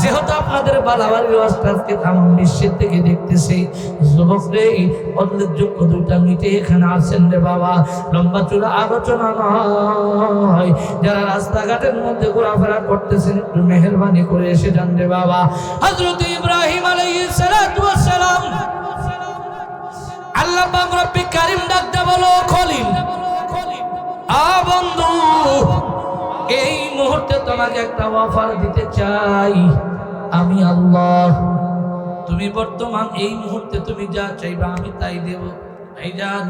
যেহেতু আপনাদের বালাবাড়ির আজকে তামাম বিশ্বের থেকে দেখতেছে, যুবক রে উল্লেখযোগ্য দুইটা মিটে এখানে আসেন রে বাবা। লম্বা চূড়া আলোচনা নয়, যারা রাস্তাঘাটের মধ্যে ঘোরাফেরা করতেছেন একটু মেহেরবানি করে এসে যান রে বাবা। হযরত ইব্রাহিম আলাইহিস সালাতু ওয়াস সালাম আল্লাহ পাক রব্বি কারীম ডাকতে বলো খলিল, বন্ধু এই মুহূর্তে তোমাকে একটা অফার দিতে চাই, আমি আল্লাহ। তুমি বর্তমান এই মুহূর্তে তুমি যা চাইবা আমি তাই দেব। ভাইজান,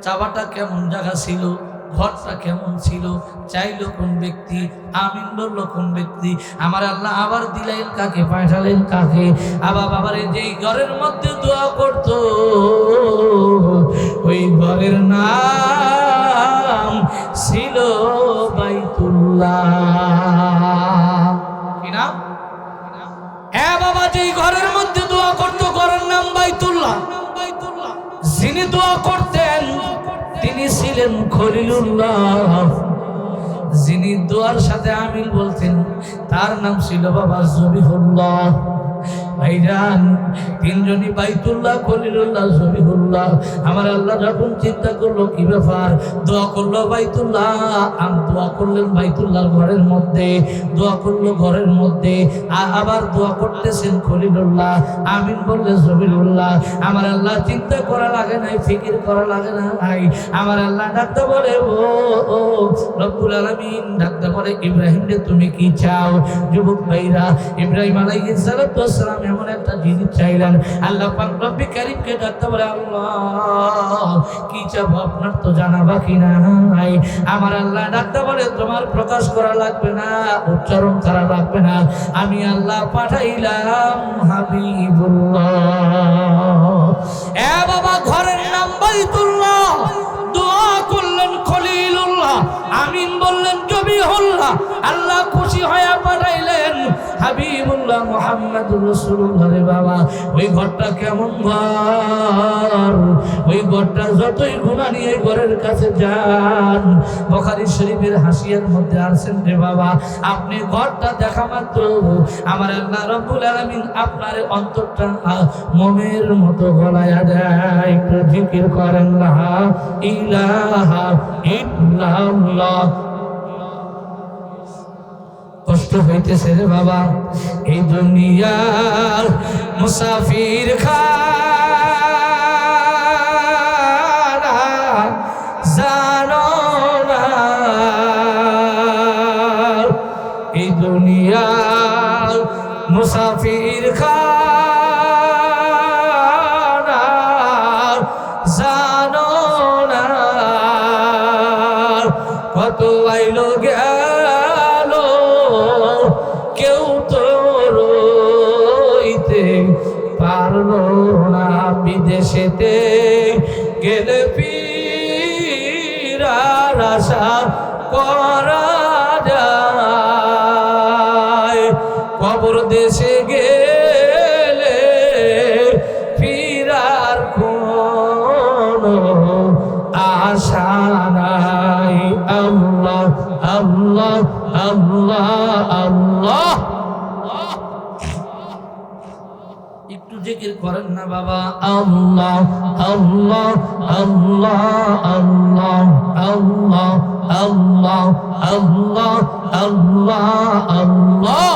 চাওয়াটা কেমন জায়গা ছিল, ঘরটা কেমন ছিল, চাইলো কোন ব্যক্তি, আমিন বললো কোন ব্যক্তি। আমার আল্লাহ আবার দিলেন কাকে, পাঠালেন কাকে? আবার বাবারে যেই ঘরের মধ্যে দোয়া করতো ওই ঘরের নাম ছিল বাইতুল্লাহ। কি নাম? বাবা, যেই ঘরের মধ্যে দোয়া করতো ঘরের নাম বাইতুল্লাহ। যিনি দোয়া করতেন তিনি ছিলেন খলিলুল্লাহ। যিনি দোয়ার সাথে আমিন বলতেন তার নাম ছিল বাবা জবিহুল্লাহ। ভাইজান, তিনজনই বাইতুল্লাহ, খলিলুল্লাহ, জবিহুল্লাহ। আমার আল্লাহ যখন চিন্তা করলো কি ব্যাপার, দোয়া করলো বাইতুল্লাহ, দোয়া করলেন বাইতুল্লাহর ঘরের মধ্যে, দোয়া করলো ঘরের মধ্যে, আবার দোয়া করতেছেন খলিলুল্লাহ, আমিন বললে জবিহুল্লাহ। আমার আল্লাহ চিন্তা করা লাগে নাই, ফিকির করা লাগে না ভাই। আমার আল্লাহ ডাকতে বলে ও রব্বুল আলামিন, ডাকতে বলে ইব্রাহিম রে তুমি কি চাও? যুবক ভাইরা, ইব্রাহিম আলাইহিস সালাতু ওয়াস সালাম এমন একটা জিনিস চাইলেন। আল্লাহ পাক রব্বি কারীমকে ডাকতে বলে আল্লাহ কি চাও আপনার তো জানা বাকি নাই। আমার আল্লাহ ডাকতে বলে তোমার প্রকাশ করা লাগবে না, উচ্চারণ করা লাগবে না, আমি আল্লাহ পাঠাইলাম হাবিবুল্লাহ। বাবা, ঘরের নাম বাইতুল্লাহ, দোয়া করলেন খলিলুল্লাহ, আমিন বললেন জবিহুল্লাহ। আল্লাহ খুশি হয়ে পাঠাইলেন হাবিবুল্লাহ মুহাম্মদুর রাসূলুল্লাহ। রে বাবা, ওই ঘরটা কেমন ঘর, ওই ঘরটা যতই গুনাহ নিয়ে ঘরের কাছে যান, বুখারী শরীফের হাসিয়ার মধ্যে আছেন রে বাবা, আপনি ঘরটা দেখা মাত্র আমার আল্লাহ রাব্বুল আলামিন আপনার অন্তরটা মোমের মতো গলায়া দেয়। একটু জিকির করেন লা ইলাহা ইল্লাল্লাহ। কষ্ট হইতেছে রে বাবা, এই দুনিয়ার মুসাফির খানা জানো না, এই দুনিয়ার মুসাফির খানা জানো না, কত আইলো গেল কেউ তো রইতে পারলো না, বিদেশেতে গেলে ফিরার আশা করা যায়, কবর দেশে গেলে ফিরার কোনো আশা নাই। আল্লাহ আল্লাহ আল্লাহ আল্লাহ, একটু জিকির করেন না বাবা। আল্লাহ আল্লাহ আল্লাহ আল্লাহ আল্লাহ আল্লাহ আল্লাহ আল্লাহ আল্লাহ।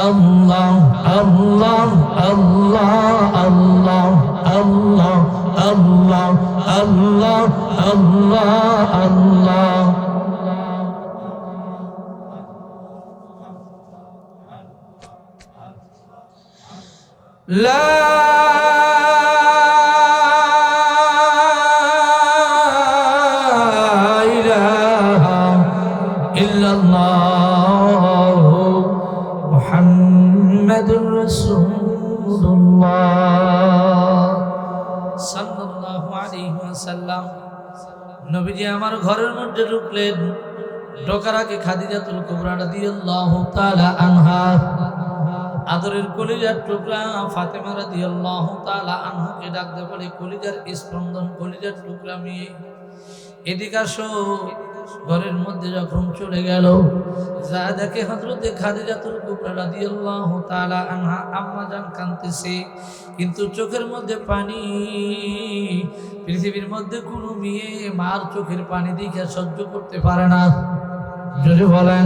আল্লাহ আল্লাহ আল্লাহ আল্লাহ আল্লাহ আল্লাহ আল্লাহ আল্লাহ আল্লাহ। লা ইলাহা ইল্লাল্লাহ মুহাম্মাদুর রাসূলুল্লাহ সাল্লাল্লাহু আলাইহি ওয়াসাল্লাম। নবীজি আমার ঘরের মধ্যে ঢুকলেন, ঢোকার আগে খাদিজাতুল কুবরা রাদিয়াল্লাহু তাআলা আনহা, আদরের কলিজার টুকরা ফাতেমা রাদিয়াল্লাহু তাআলা আনহাকে ডাকতে বলে কলিজার স্পন্দন, কলিজার টুকরা মেয়ে এদিকে আসো। ঘরের মধ্যে যখন চলে গেল, যা দেখে হযরতে খাদিজাতুল কুবরা রাদিয়াল্লাহু তাআলা আনহা আম্মা জান কাঁদতেছে, কিন্তু চোখের মধ্যে পানি। পৃথিবীর মধ্যে কোনো মেয়ে মার চোখের পানি দেখে সহ্য করতে পারে না। যদি বলেন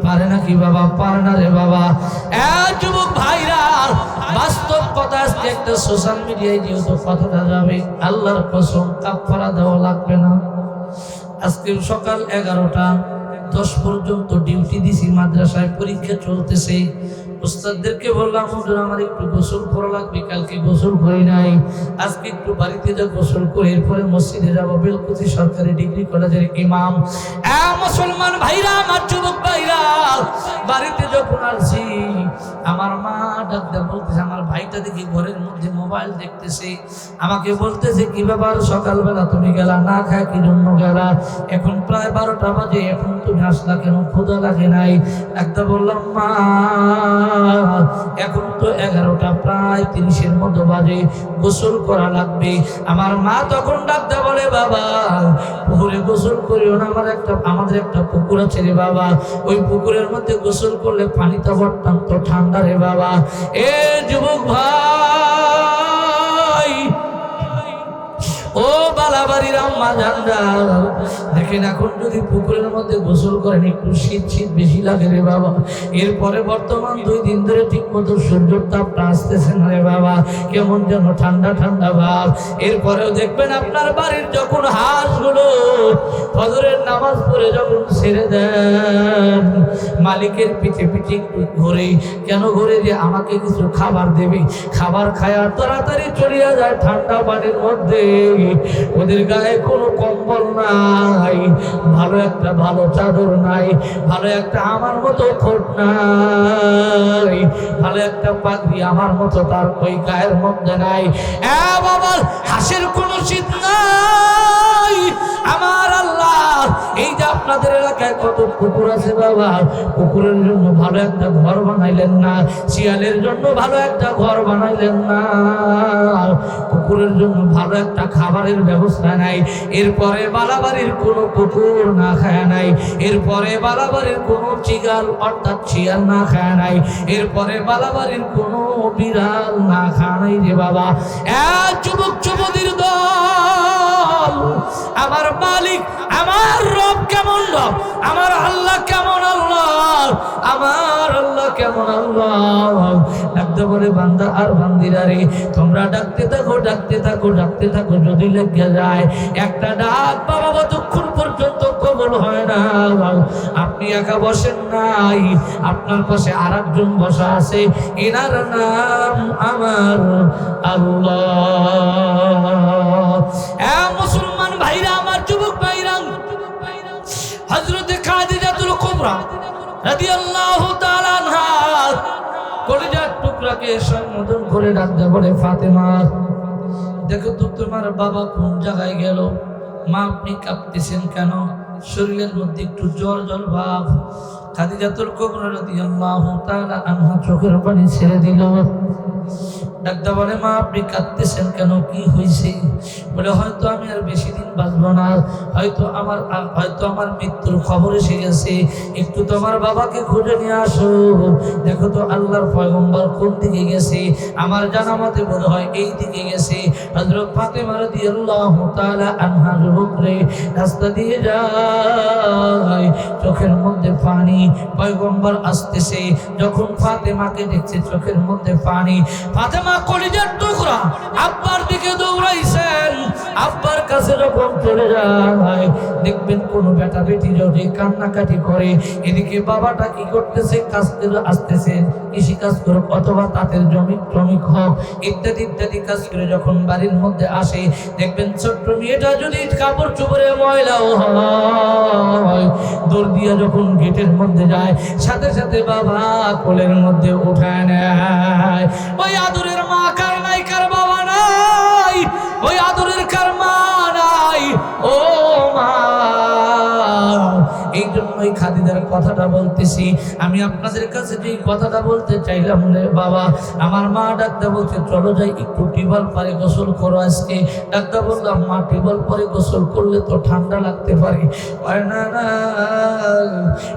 পারে না কি বাবা? পারে না রে বাবা। যুবক ভাইরা, বাস্তব কথা, আজকে একটা সোশ্যাল মিডিয়ায় যেহেতু কথাটা যাবে, আল্লাহর কসম কাফারা দেওয়া লাগবে না। আজকে সকাল 11টা 10 পর্যন্ত ডিউটি দিছি, মাদ্রাসায় পরীক্ষা চলতেছে। উস্তাদদেরকে বললাম, হুজুর আমার একটু গোসল করা লাগবে, কালকে গোসল করি নাই, আজকে একটু বাড়িতে যা গোসল করে এরপরে মসজিদে যাবো। বেলকুচি সরকারি ডিগ্রি কলেজের ইমাম। মুসলমান ভাইরা, আমার যুবক ভাইরা, বাড়িতে যখন আসছি আমার মা ডাক দেয়া বলতেছে, আমার ভাইটা দেখি ঘরের মধ্যে মোবাইল দেখতেছে। আমাকে বলতেছে, কি ব্যাপার সকালবেলা তুমি গেলা না খায়, কি জন্য গেলা? এখন প্রায় 12টা বাজে, এখন তুমি আসলা কেন? ক্ষুধা লাগে নাই? একটা বললাম, মা এখন তো 11টা প্রায় 30-এর মতো বাজে, গোসল করা লাগবে। আমার মা তখন ডাকতে বলে, বাবা পুকুরে গোসল করিও না, আমাদের একটা পুকুর আছে রে বাবা, ওই পুকুরের মধ্যে গোসল করলে পানিটা অত্যন্ত ঠান্ডা রে বাবা। এ যুবক ভাই, ও বালাবাড়ির আম্মা জানরা, দেখেন এখন যদি পুকুরের মধ্যে গোসল করেন একটু শীত শীত বেশি লাগে রে বাবা। এরপরে বর্তমান 2 দিন ধরে ঠিক মতো সূর্যের তাপটা আসতেছে না রে বাবা, কেমন যেন ঠান্ডা ঠান্ডা ভাব। এরপরেও দেখবেন আপনার বাড়ির যখন হাঁসগুলো ফজরের নামাজ পড়ে যখন ছেড়ে দেন, মালিকের পিঠে পিঠে ঘুরে, কেন ঘুরে? যে আমাকে কিছু খাবার দেবে, খাবার খায়া তাড়াতাড়ি চলিয়া যায় ঠান্ডা পানির মধ্যে। ওদের গায়ে কোনো কম্বল নাই, ভালো একটা ভালো চাদর নাই, ভালো একটা আমার মতো খোট নাই, ভালো একটা পাগড়ি আমার মতো তার ওই গায়ের মধ্যে নাই। বাবা হাসির কোনো শীত নাই। আমার আল্লাহ, এই যে আপনাদের এলাকায় কত পুকুর আছে বাবা, পুকুরের জন্য ভালো একটা ঘর বানাইলেন না, শিয়ালের জন্য ভালো একটা ঘর বানাইলেন না, পুকুরের জন্য ভালো একটা খাবারের ব্যবস্থা নাই। এরপরে বালাবাড়ির কোনো কুকুর না খায় নাই, এরপরে বালাবাড়ির কোনো চিগাল অর্থাৎ শিয়াল না খায় নাই, এরপরে বালাবাড়ির কোনো বিড়াল না খায় নাই রে বাবা। যুবক যুবতীর দল, আমার মালিক, আমার রব কেমন রব, আমার আল্লাহ কেমন আল্লাহ, আমার আল্লাহ কেমন আল্লাহ। ডাকতে বলে, বান্দা আর বান্দিরা রে, তোমরা ডাকতে থাকো ডাকতে থাকো ডাকতে থাকো, যদি লেগে যায় একটা ডাক বাবা কতক্ষণ পর্যন্ত কবুল হয় না। আপনি একা বসেন নাই, আপনার পাশে আরেকজন বসা আছে, এনার নাম আমার আল্লাহ। মুসলমান ভাইরা, আমার যুবক ভাইরা, হযরতে খাদিজাতুল কুবরা রাদিয়াল্লাহু তাআলা আনহা কলিজার টুকরাকে সম্বোধন করে ডাকতে বলে, ফাতেমা দেখো তো তোমার বাবা কোন জায়গায় গেল? মা আপনি কাঁপতেছেন কেন? শরীরের মধ্যে একটু জ্বর জ্বর ভাব। খাদিজাতুল কুবরা রাদিয়াল্লাহু তাআলা আনহা চোখের পানি ছেড়ে দিল, ডাকতে বলে, মা আপনি কাঁদতেছেন কেন? কি হয়েছে? বলে, হয়তো আমি আর বেশি দিন বাঁচবো না, হয়তো আমার মৃত্যুর খবর এসে গেছে, একটু তোমার বাবাকে খুঁজে নিয়ে আসো। দেখো তো আল্লাহর পয়গম্বর কোন দিকে গেছে? আমার জানা মতে বোধ হয় এই দিকে গেছে। হযরত ফাতেমা রাদিয়াল্লাহু তাআলা আনহা যুবকরে রাস্তা দিয়ে যায়, চোখের মধ্যে পানি। পয়গম্বর আসতেছে, যখন ফাতেমাকে দেখছে চোখের মধ্যে পানি, ফাতেমা কলিজার টুকরা আব্বার দিকে দৌড়াইছেন। আব্বার কাছে যখন চলে যায়, দেখবেন কোন বেটা বেটি যদি কান্নাকাটি করে, এদিকে বাবাটা কি করতেছে? কাজ করে আসতেছে, কৃষি কাজ করুক অথবা তাঁতের শ্রমিক হোক, ইত্যাদি ইত্যাদি কাজ করে যখন বাড়ির মধ্যে আসে, দেখবেন ছোট্ট মেয়েটা যদি কাপড় চোপড়ে ময়লাও হয়, দৌড় দিয়ে যখন গেটের মধ্যে যায়, সাথে সাথে বাবা কোলের মধ্যে উঠায় নেয়। ওই আদরের মা কার নাই, কার বাবা নাই, ওই আদরের কার মা নাই। ও মা, এই জন্যই খাদিজার কথাটা বলতেছি, আমি আপনাদের কাছে যে কথাটা বলতে চাইলাম রে বাবা, আমার মা ডাক্তার বলছে চলো যাই একটু টিউবওয়েল পারে গোসল করো আজকে। ডাক্তার বললাম মা টিউবওয়েল পরে গোসল করলে তো ঠান্ডা লাগতে পারে। না না,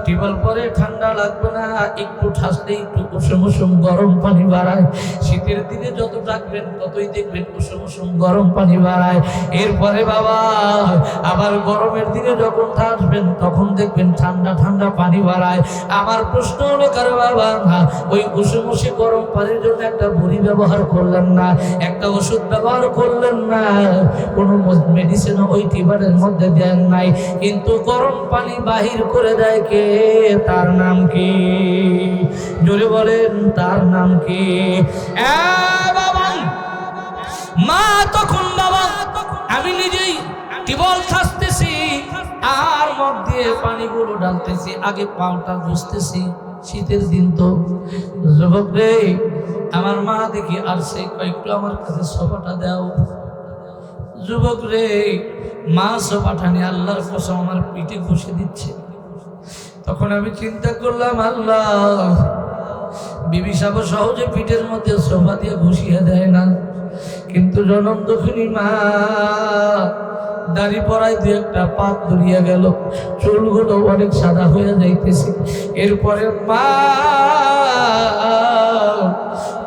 টিউবওয়েল পরে ঠান্ডা লাগবে না, একটু ঠাসলে একটু কুসুম কুসুম গরম পানি বাড়ায়। শীতের দিনে যত ডাকবেন ততই দেখবেন কুসুম কুসুম গরম পানি বাড়ায়। এরপরে বাবা আবার গরমের দিনে যখন আসবেন তখন দেখবেন ঠান্ডা ঠান্ডা পানি বাড়ায়। আমার প্রশ্ন হলো কারো বাবা ওই কুসুমুসি গরম পানির জন্য একটা বড়ি ব্যবহার করলেন না, একটা ওষুধ ব্যবহার করলেন না, কোনো মেডিসিনও ওই টিউবওয়েলের মধ্যে দেন নাই, কিন্তু গরম পানি বাহির করে দেয় কে? তার নাম কি? জোরে বলেন, তার নাম কি? বাবা মা তখন বাবা আমি নিজেই টিউবওয়েল খাসতেছি আর মগ দিয়ে পানিগুলো ঢালতেছি, আগে পাউটা ঘুষতেছি। শীতের দিন তো যুবক রে, আমার মা দেখি আর সে কয়েকটু আমার কাছে সোফাটা দাও। যুবক রে, মা সোফাটা নিয়ে আল্লাহর কসম আমার পিঠে ঘষে দিচ্ছে। তখন আমি চিন্তা করলাম আল্লাহ, বিবি সাহেব সহজে পিঠের মধ্যে সোফা দিয়ে ঘুষিয়ে দেয় না, কিন্তু জনম দক্ষিণী মা দাড়ি পড়ায় দু একটা পাত ধরিয়া গেল, চুলগুলো অনেক সাদা হয়ে যাইতেছে। এরপরে মা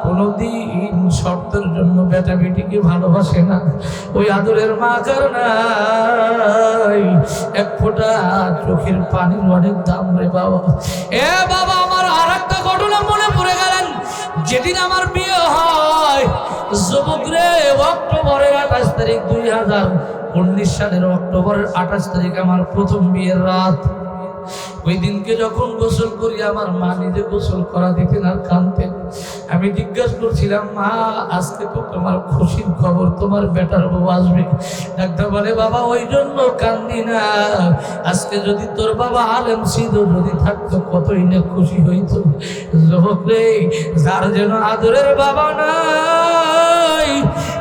কোনদিন শর্তের জন্য বেটা বেটিকে ভালোবাসে না, ওই আদরের মা কারণাই এক ফোঁটা চোখের পানির অনেক দাম রে বাবা। বাবা আমার আর একটা ঘটনা মনে পড়ে গেলেন, যেদিন আমার বিয়ে হয় যুবক রে, অক্টোবরের 28 তারিখ 2019 সালের অক্টোবরের 28 তারিখ আমার প্রথম বিয়ের রাত। ওই দিনকে যখন গোসল করি আমার মা নিজে গোসল করা দিতেন আর কাঁদতেন। আমি জিজ্ঞাসা করছিলাম মা আজকে তো তোমার খুশির খবর, তোমার বেটার বউ আসবে। ডাক্তার বলে বাবা ওই জন্য কান্দি না, আজকে যদি তোর বাবা আলেম ছিল যদি থাকতো কতই না খুশি হইতো। যুবক রে, যার যেন আদরের বাবা নাই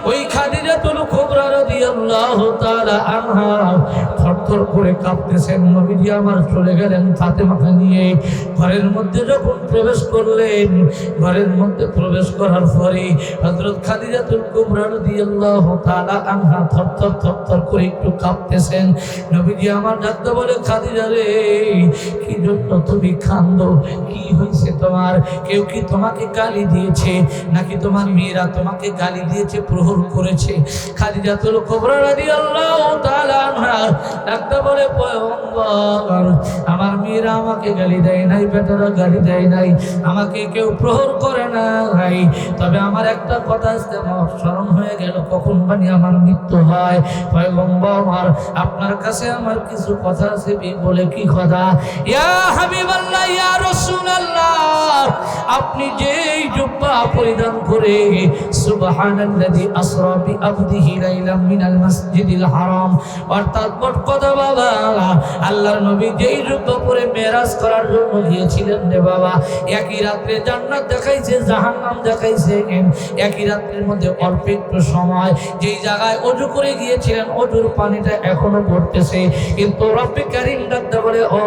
ওই খাদিজাতুল কুবরা রাদিয়াল্লাহু তাআলা আনহা থরথর করে কাঁপতেছেন। নবীজি আমার চলে গেলেন ফাতেমাকে নিয়ে। ঘরের মধ্যে যখন প্রবেশ করলেন, ঘরের মধ্যে প্রবেশ করার পরে হযরত খাদিজাতুল কুবরা রাদিয়াল্লাহু তাআলা আনহা থরথর থরথর করে একটু কাঁপতেছেন। নবীজি আমার ডাকতে বলে খাদিজা রে, কি জন্য তুমি কাঁদো? কি হয়েছে তোমার? কেউ কি তোমাকে গালি দিয়েছে নাকি তোমার মেয়েরা তোমাকে গালি দিয়েছে, প্রহর করেছে? খাদিজাতুল কুবরা রাদিয়াল্লাহু তাআলা আনহা ডাকতে বলে পয়গম্বর আমার মেয়েরা আমাকে গালি দেয় নাই, বেটারা গালি দেয় নাই, আমাকে কেউ প্রহর করে নাই, তবে আমার একটা কথা স্মরণ হয়ে গেল, কখন বানি আমার মৃত্যু হয়। পয়গম্বর আপনার কাছে আমার কিছু কথা আছে। বলে কি কথা? ইয়া হাবিবাল্লাহ, ইয়া রাসূলুল্লাহ, আপনি যেই জুব্বা পরিধান করে সুবহানাল্লাযী আসরা বিআবদিহি লাইলাম মিনাল মাসজিদিল হারাম, অর্থাৎ মোট কথা বাবা আল্লাহর নবী যেই জুব্বা পরে মেরাজ করার জন্য গিয়েছিলেন রে বাবা, একই রাত্রে জান্নাত দেখাইছে, জাহান্নাম দেখাইছে। একই রাত্রের মধ্যে অল্প একটু সময় যেই জায়গায় ওযু করে গিয়েছিলেন ওযুর পানিটা এখনো পড়তেছে, কিন্তু রব্বে কারীম ডাকতে বলে ও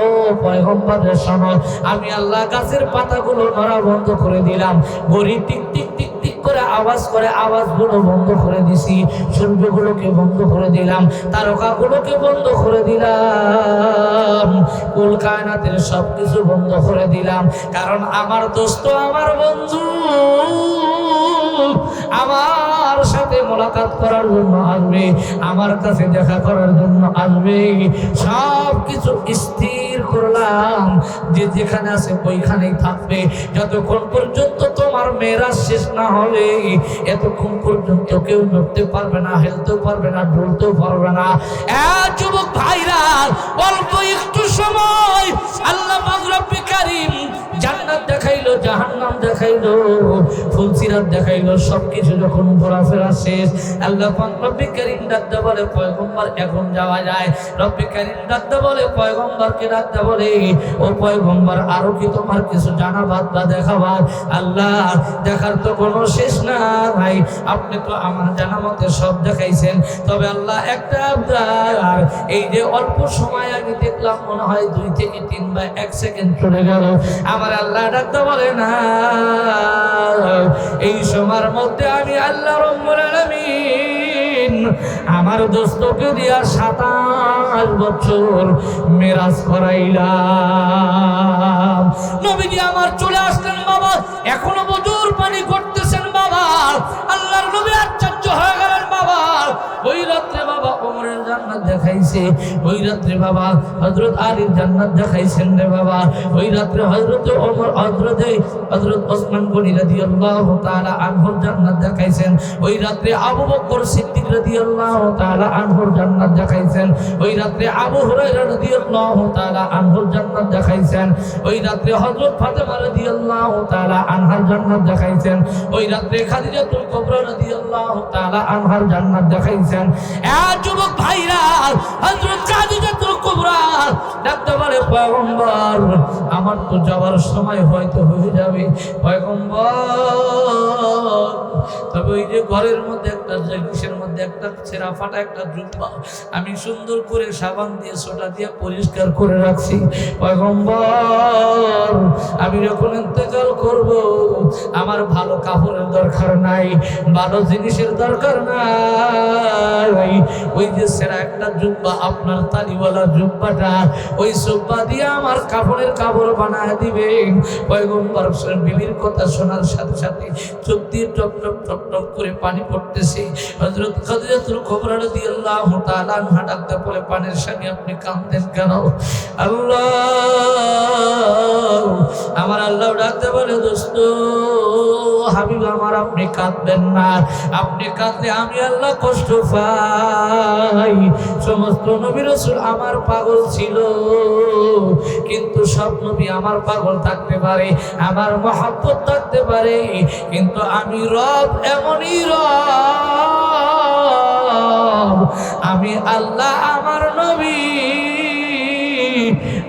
পয়গম্বরের শোনো, আমি আল্লাহ গাছের পাতাগুলো নড়া বন্ধ করে দিলাম, ঘড়ি টিক টিক টিক টিক করে আওয়াজ করে আওয়াজগুলো বন্ধ করে দিছি, সূর্যগুলোকে বন্ধ করে দিলাম, তারকাগুলোকে বন্ধ করে দিলাম, কুল কায়নাতের সবকিছু বন্ধ করে দিলাম। কারণ আমার দোস্ত, আমার বন্ধু আমার সাথে মোলাকাত করার জন্য আসবে, আমার কাছে দেখা করার জন্য আসবে। সব কিছু স্থির করলাম যে যেখানে আছে ওইখানেই থাকবে, যতক্ষণ পর্যন্ত তোমার মেরাজ শেষ না হবে এতক্ষণ পর্যন্ত কেউ নড়তে পারবে না, হেলতেও পারবে না, ডলতেও পারবে না। যুবক ভাইরা, অল্প একটু সময় আল্লাহ পাক রব্বে কারীম জান্নাত দেখাইলো, জাহান্নাম দেখাইলো, ফুলসিরাত দেখাইলো, সবকিছু যখন ঘোরাফেরা শেষ, আল্লাহ পাক রব্বি কারীম ডাকতে বলে পয়গম্বর এখন যাওয়া যায়। রব্বি কারীম ডাকতে বলে পয়গম্বরকে ডাকতে বলে ও পয়গম্বর আরো কি তোমার কিছু জানাবাদ বা দেখাবার? আল্লাহ দেখার তো কোনো শেষ নাই, আপনি তো আমার জানা মতে সব দেখাইছেন, তবে আল্লাহ একটা আবদার, এই যে অল্প সময় আমি দেখলাম মনে হয় 2 থেকে 3 বা 1 সেকেন্ড চলে গেল, আমার আল্লাহ ডাকতে বলে না, এই সময়ের মধ্যে আমি আল্লাহ রাব্বুল আলামিন আমার দোস্তকে দিয়া 27 বছর মেরাজ করাইলাম। নবীজি আমার চলে আসলেন বাবা, এখনো বজুর পানি করতেছেন বাবা। আল্লাহর নবী আশ্চর্য হয়ে গেলেন বাবা। ওই রাত্রে বাবা ওমরের জান্নাত দেখাইছে, ওই রাত্রে বাবা হযরত আলীর জান্নাত দেখাইছেন রে বাবা, ওই রাত্রে হযরত ওমর হযরত ওসমান গনি রাদিয়াল্লাহু তাআলা আনহুর জান্নাত দেখাইছেন, ওই রাত্রে আবু বকর সিদ্দিক রাদিয়াল্লাহু তাআলা আনহুর জান্নাত দেখাইছেন, ওই রাত্রে আবু হুরায়রা রাদিয়াল্লাহু তাআলা আনহুর জান্নাত দেখাইছেন, ওই রাত্রে হযরত ফাতেমা রাদিয়াল্লাহু তাআলা আনহার জান্নাত দেখাইছেন, ওই রাত্রে খাদিজাতুল কুবরা রাদিয়াল্লাহু তাআলা আনহার জান্নাত দেখাইছেন। যুবক ভাইরা, হযরত খাদিজাতুল কুবরা ডাকতে বলে পয়গম্বর আমার তো যাওয়ার সময় হয়তো হয়ে যাবে পয়গম্বর, তবে ওই যে ঘরের মধ্যে একটা জিনিসের মধ্যে একটা ছেঁড়া ফাটা একটা জুব্বা আমি সুন্দর করে সাবান দিয়ে সোডা দিয়ে পরিষ্কার করে রাখছি পয়গম্বর, আমি যখন ইন্তেকাল করব আমার ভালো কাপড়ের দরকার নাই, ভালো জিনিসের দরকার নাই, ওই যে ছেঁড়া একটা জুব্বা আপনার তালিওয়ালা জুব্বাটা, ওই জুব্বা দিয়ে আমার কাপড়ের কাপড় বানায় দিবেন। পয়গম্বর বিবির কথা শোনার সাথে সাথে চোখ দিয়ে টপ টপ টপ টপ করে পানি পড়তেছে। হযরত খাদিজাতুল কুবরা রাদিয়াল্লাহু তাআলা আনহা ডাকতে বলে পানির স্বামী আপনি কাঁদতেন কেন? আল্লাহ আমার আল্লাহ ডাকতে বলে দোস্ত হাবিব আমার আপনি কাঁদবেন না, আপনি কাঁদলে আমি আল্লাহ কষ্ট পাই। সমস্ত নবী রাসূল আমার পাগল ছিল, কিন্তু সব নবী আমার পাগল থাকতে পারে, আমার মহব্বত থাকতে পারে, কিন্তু আমি রব এমনই রব, আমি আল্লাহ আমার নবী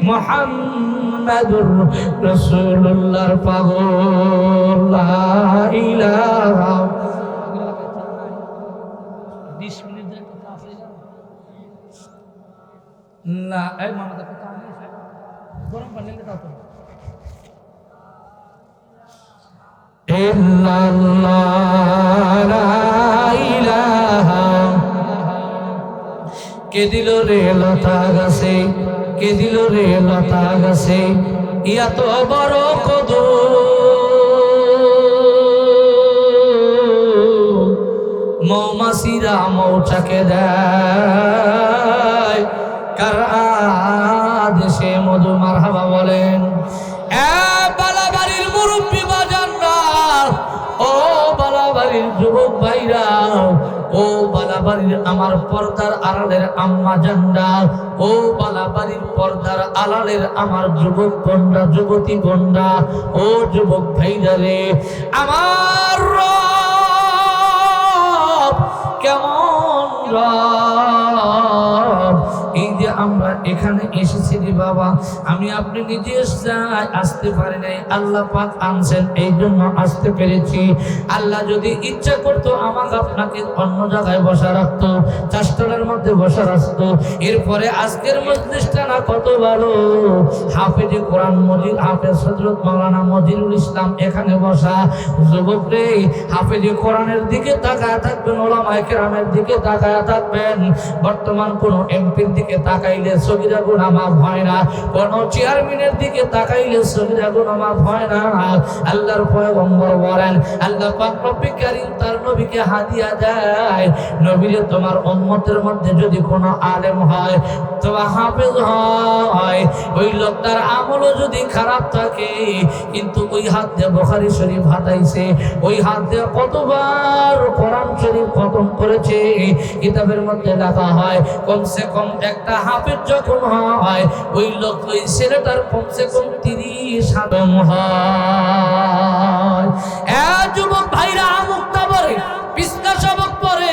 মুহাম্মাদুর রাসূলুল্লাহর পাগল। লা ইলাহা 20 মিনিট ধরে তো কাজ হয়ে যাবে না। এই মামাটা কথা আমি গরম পানি দাও তো। ইল্লাল্লাহ লা ইলাহা, কে দিল রে লতা গাছে, কে দিল রে লতা গাছে এত বড় কদম, মৌমাছিরা মৌচাকে দেয় কার আদেশে মধু। মারহাবা বলেন। বালাবাড়ির মুরব্বী বাজানরা, ও বালাবাড়ির যুবক ভাইরা, ও বালাবাড়ির আমার পর্দার আড়ালের আম্মা জানরা, ও বালাবাড়ির পর্দার আড়ালের আমার যুবক বোনরা, যুবতী বোনরা, ও যুবক ভাইরা রে, আমার রব কেমন রব। এই যে আমরা এখানে এসেছি রে বাবা, আমি আপনি নিজে আসতে পারি নাই, আল্লাহ পাক আনছেন এই জন্য আসতে পেরেছি। আল্লাহ যদি ইচ্ছা করতো আমাকে আপনাকে অন্য জায়গায় বসা রাখতো, চাষতলার মধ্যে বসা রাখতো। এরপরে আজকের মজলিসটা না কত ভালো, হাফেজে কোরআন মজিদ হাফেজ হযরত মাওলানা মজিদুল ইসলাম এখানে বসা। যুবক রে, হাফেজে কোরআনের দিকে তাকায় থাকবেন, ওলামায়ে কেরামের দিকে তাকায় থাকবেন। বর্তমান কোন এমপির দিকে তাকাইলে সগীরা গুনাহ মাফ হয় না, কোন চেয়ারম্যানের দিকে তাকাইলে সগীরা গুনাহ মাফ হয় না। আল্লাহর পয়গম্বর বলেন, আল্লাহ পাক রব্বুল কারীম তার নবীকে হাদিয়া দেয়, নবীরে তোমার উম্মতের মধ্যে যদি কোনো আলেম হয়, তোমার হাফেজ হয়, ওই লোকটার আমলও যদি খারাপ থাকে, কিন্তু ওই হাত দিয়ে বুখারী শরীফ হাতাইছে, ওই হাত দিয়ে কতবার কোরআন শরীফ খতম করেছে, কিতাবের মধ্যে লেখা হয় কমসে কম একটা হাফ হাফেজ যখন হয় ওই লোক ওই ছেলেটার কমসে কম 30 হাতম হয়। যুবক ভাইরা মুক্তা পড়ে, পিছনা সবক পড়ে,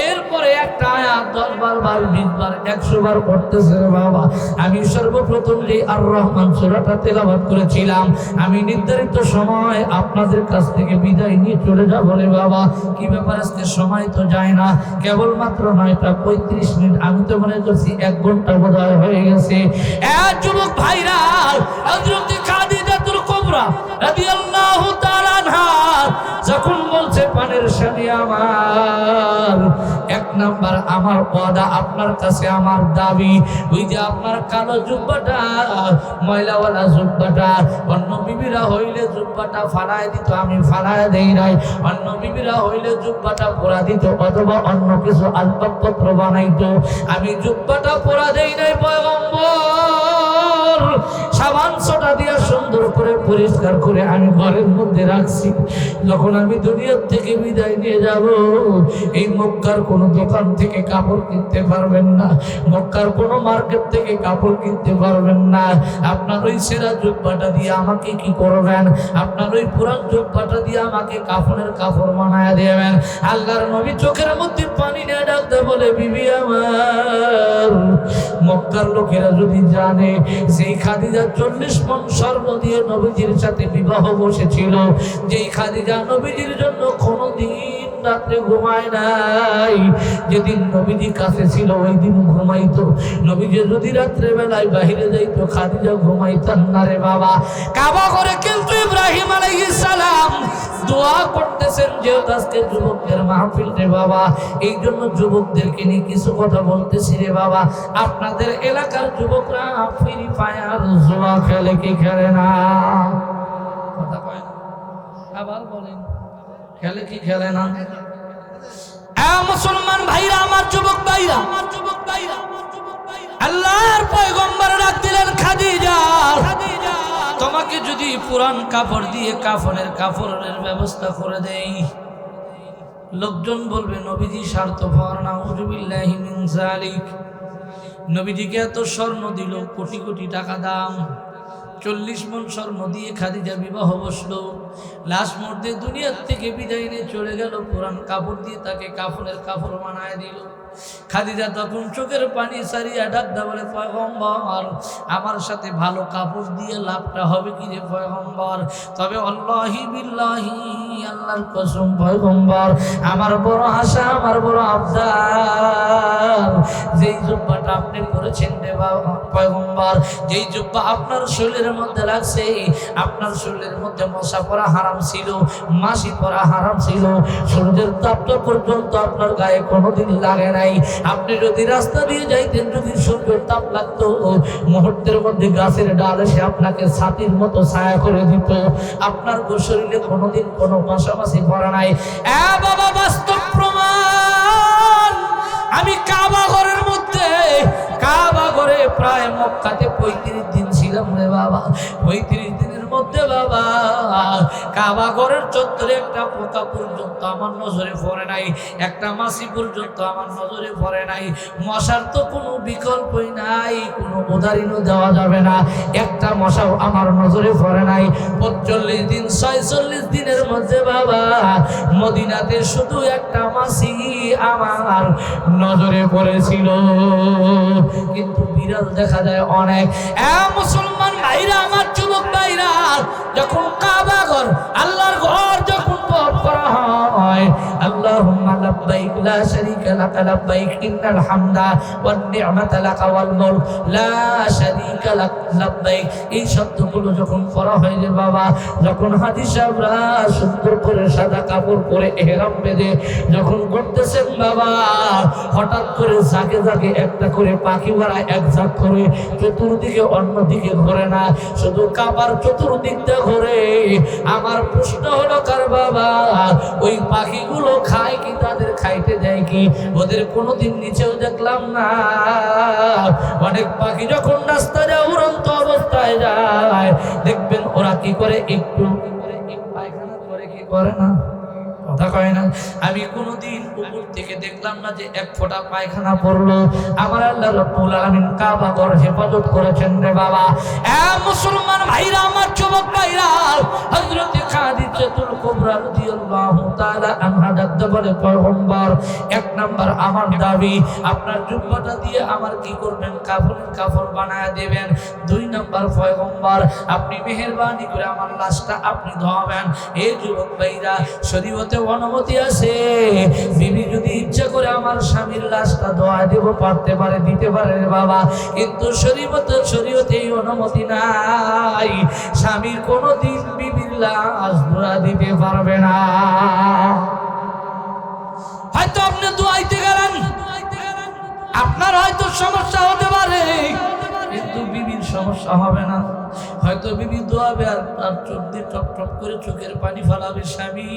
এরপরে একটা আয়াত 10 বার 20 বার 100 বার পড়তেছে বাবা। আমি সর্বপ্রথম যে আর রহমান সূরাটা তেলাওয়াত করেছিলাম, আমি নির্ধারিত সময় আপনাদের কাছ থেকে বিদায় নিয়ে চলে যাবো রে বাবা। কি ব্যাপার, আজকে সময় তো যায় না, কেবলমাত্র 9:35 মিনিট, আমি তো মনে করছি 1 ঘন্টা বোধহয় হয়ে গেছে। যুবক ভাইরা, হযরত খাদিজাতুল কুবরা রাদিয়াল্লাহু তাআলা আনহা যখন বলছে পানের স্বামী আমার, 1 নাম্বার আমার ওয়াদা আপনার কাছে, আমার দাবি, ওই যে আপনার কালো জুব্বাটা, ময়লাওয়ালা জুব্বাটা, অন্য বিবিরা হইলে জুব্বাটা ফালায় দিত, আমি ফালায় দেই নাই। অন্য বিবিরা হইলে জুব্বাটা পরা দিত অথবা অন্য কিছু আসবাবপত্র বানাইতো, আমি জুব্বাটা পরা দেই নাই। পয়গম্বর সাবান সোটা দিয়ে সুন্দর করে পরিষ্কার করে আমি ঘরের মধ্যে রাখছি। যখন আমি দুনিয়ার থেকে বিদায় নিয়ে যাব, এই মক্কার কোনো দোকান থেকে কাপড় কিনতে পারবেন না, মক্কার কোনো মার্কেট থেকে কাপড় কিনতে পারবেন না। আপনার ওই সেরা জুব্বাটা দিয়ে আমাকে কি করবেন? আপনার ওই পুরান জুব্বাটা দিয়ে আমাকে কাফনের কাপড় বানায় দেবেন। আল্লাহর নবী চোখের মধ্যে পানি নিয়ে ডাকতে বলে, বিবি আমার, মক্কার লোকেরা যদি জানে যেই খাদিজা 40 মণ স্বর্ণ দিয়ে নবীজির সাথে বিবাহ বসেছিল, যেই খাদিজা নবীজির জন্য কোনোদিন রাত্রে ঘুমায় নাই, যেদিন নবীজি কাছে ছিল ওই দিন ঘুমাইতো। নবীজি যদি রাত্রে বেলায় বাহিরে যাইতো, খাদিজা ঘুমাইতেন না রে বাবা। কাবা করে কিন্তু ইব্রাহিম আলাইহিস সালাম দোয়া করতেছেন, যে আজকে যুবকদের মাহফিল রে বাবা, এই জন্য যুবকদেরকে নিয়ে কিছু কথা বলতেছি রে বাবা। আপনাদের এলাকার যুবকরা ফ্রি ফায়ার জুয়া খেলে কি খেলে না? কথা কয় না, আবার বলেন, খেলে কি খেলে না? মুসলমান ভাইরা, আমার যুবক ভাইরা, আল্লাহর পয়গম্বর ডাক দিলেন, খাদিজা, তোমাকে যদি পুরান কাপড় দিয়ে কাফনের কাপড়ের ব্যবস্থা করে দেই, লোকজন বলবে নবীজি স্বার্থপর, নাউযুবিল্লাহি মিন যালিক। নবীজিকে এত স্বর্ণ দিল, কোটি কোটি টাকা দাম, 40 মণ স্বর্ণ দিয়ে খাদিজা বিবাহ বসলো। লাস্ট মুহূর্তে দুনিয়ার থেকে বিদায় নিয়ে চলে গেল, পুরান কাপড় দিয়ে তাকে কাফনের কাপড় বানায় দিল। খাদিজা তখন চোখের পানি সারিয়া ডাকদা বলে, পয়গম্বর, আমার সাথে ভালো কাপড় দিয়ে লাভটা হবে কি রে পয়গম্বর? তবে আল্লাহি বিল্লাহি, আল্লাহর কসম পয়গম্বর, আমার বড় আশা, আমার বড় আবদার, যেই জুব্বাটা আপনি পরেছেন রে বাবা পয়গম্বর, যেই জুব্বা আপনার শরীরের মধ্যে লাগছে, আপনার শরীরের মধ্যে মশা পরা হারাম ছিল, মাছি পরা হারাম ছিল, সূর্যের তাপটা পর্যন্ত আপনার গায়ে কোনোদিন লাগে নাই। আপনি যদি রাস্তা দিয়ে যাইতেন, যদি সূর্যের তাপ লাগতো, মুহূর্তের মধ্যে গাছের ডাল এসে আপনাকে ছাতির মতো ছায়া করে দিত। আপনার শরীরে কোনোদিন কোনো মশামাছি পড়া নাই। বাবা, বাস্তব প্রমাণ, আমি কাবা ঘরের মধ্যে, কাবা ঘরে প্রায় মক্কাতে 35 দিন ছিলাম রে বাবা। 35 দিনের মধ্যে বাবা, কাবা ঘরের চত্বরে একটা পোকা পর্যন্ত আমার নজরে পড়ে নাই, একটা মাছি পর্যন্ত আমার নজরে পড়ে নাই। মশার তো কোনো বিকল্পই নাই, কোনো উদাহরণও দেওয়া যাবে না, একটা মশাও আমার নজরে পড়ে নাই। 45 দিন 46 দিনের মধ্যে বাবা, মদিনাতে শুধু একটা মাছি আমার নজরে পড়েছিল, কিন্তু বিড়াল দেখা যায় অনেক। মুসলমান ভাইরা, আমার যুবক ভাইরা, যখন কাবা ঘর, আল্লাহর ঘর যখন তওয়াফ করা হয়, আল্লাহুম্মা লাব্বাইক লা শারীকা লাক লাব্বাইক ইন্নাল হামদা ওয়ান নি'মাতা লাক ওয়াল মুলক লা শারীকা লাক লাব্বাইক, এই শব্দগুলো যখন পড়া হয় রে বাবা, যখন হাজী সাহেবরা সুন্দর করে সাদা কাপড় পরে ইহরাম বেঁধে যখন করতেছেন বাবা, হঠাৎ করে জাগে জাগে একটা করে পাখি ওরা এক ঝাঁক করে চতুর্দিকে অন্যদিকে ঘোরে না, শুধু কাবার চতুর্দিকটা ঘোরে। আমার প্রশ্ন হলো, কার বাবা, ওই পাখিগুলো খায় কি, তাদের খাইতে দেয় কি? ওদের কোনোদিন নিচেও দেখলাম না। অনেক পাখি যখন রাস্তা যায়, উড়ন্ত অবস্থায় যায়, দেখবেন ওরা কি করে, একটু পায়খানা করে, কি করে না? কথা কয় না। আমি কোনোদিন উপর থেকে দেখলাম না যে এক ফোঁটা পায়খানা পড়লো। আমার আল্লাহ রাব্বুল আলামিন কাবা ঘর হেফাজত করেছেন রে বাবা। এ মুসলমান ভাইরা, আমার যুবক ভাইরা, হযরত খাদিজাতুল কুবরা রাদিয়াল্লাহু তাআলা আনহা ডাকতে বলে, পয়গম্বর, এক নাম্বার আমার দাবি, আপনার জুব্বাটা দিয়ে আমার কি করবেন? কাফনের কাপড় বানায় দেবেন। দুই নাম্বার পয়গম্বর, আপনি মেহেরবানি করে আমার লাশটা আপনি ধোয়াবেন। এই যুবক ভাইরা, শরীয়তে অনুমতি আছে, বিবি যদি ইচ্ছা করে আমার স্বামীর লাশটা ধোয়া দেব পারতে পারে, দিতে পারে বাবা, কিন্তু শরীয়তে এই অনুমতি নাই। স্বামী কোনোদিন বিবির লাশ ধোয়া দিতে পারবে না। হয়তো আপনি দোয়াইতে গেলেন, আপনার হয়তো সমস্যা হতে পারে, কিন্তু বিবির সমস্যা হবে না। হয়তো বিবি দোয়াবে আর চোখ দিয়ে টপ টপ করে চোখের পানি ফেলাবে, স্বামী